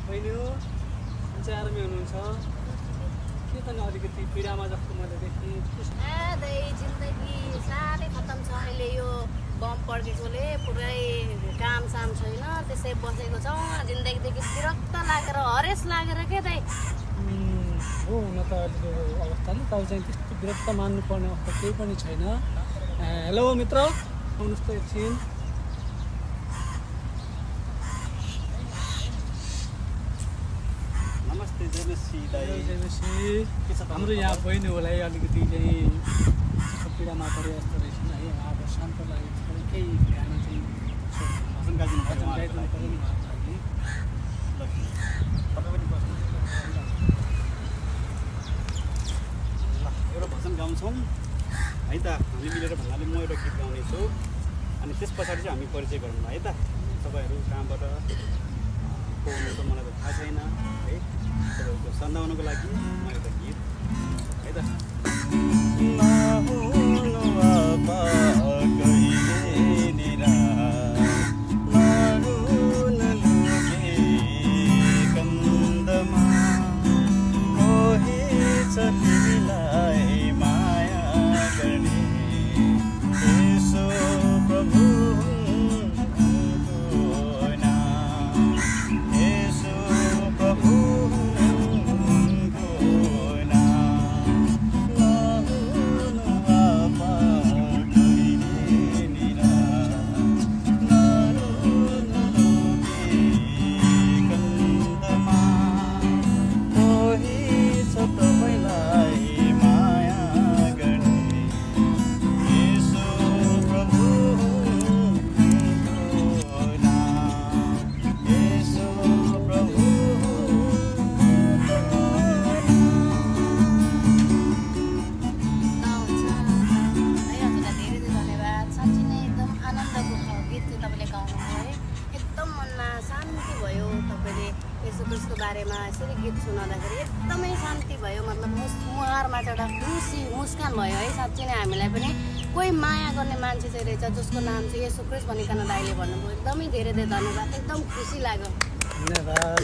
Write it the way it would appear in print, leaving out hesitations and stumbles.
बहिनी हो चाहिँ आरामै हुनुहुन्छ के त अलिकति पीडामा जस्तो मैले देखेँ जिन्दगी साह्रै खत्तम छ अहिले यो बम पड्केकोले पुरै काम साम छैन त्यसै बसेको छ जिन्दगीदेखि विरक्त लागेर हरेस लागेर के दाइ हो हुन त अहिलेको अवस्थाले तपाईँ चाहिँ त्यस्तो विरक्त मान्नुपर्ने अवस्था केही पनि छैन। हेलो मित्र आउनुहोस् त एकछिन। नमस्ते जेमेसी दाइ। जेमेसी हाम्रो यहाँ बहिनी होला अलिकति चाहिँ पीडामा परे जस्तो रहेछ है। अब शान्त लागि केही गाना चाहिँ भजन गाइदिनु भजन गाइदिनु पऱ्यो नि तपाईँ पनि बस्नु एउटा भजन गाउँछौँ है त। हामी मिलेर भन्नाले म एउटा गीत गाउनेछु अनि त्यस पछाडि चाहिँ हामी परिचय गरौँ है त। तपाईँहरू कहाँबाट को हुनुहुन्छ मलाई त थाहा छैन है। तपाईँहरूको सन्दाउनको लागि म एउटा गीत है त। बारेमा यसरी गीत सुनाउँदाखेरि एकदमै शान्ति भयो। मतलब मुहारमा चाहिँ एउटा खुसी मुस्कान भयो है। साँच्चै नै हामीलाई पनि कोही माया गर्ने मान्छे चाहिँ रहेछ जसको नाम चाहिँ येशू ख्रिस्ट भनिकन दाइले भन्नुभयो। एकदमै धेरै धेरै धन्यवाद। एकदम खुसी लाग्यो। धन्यवाद।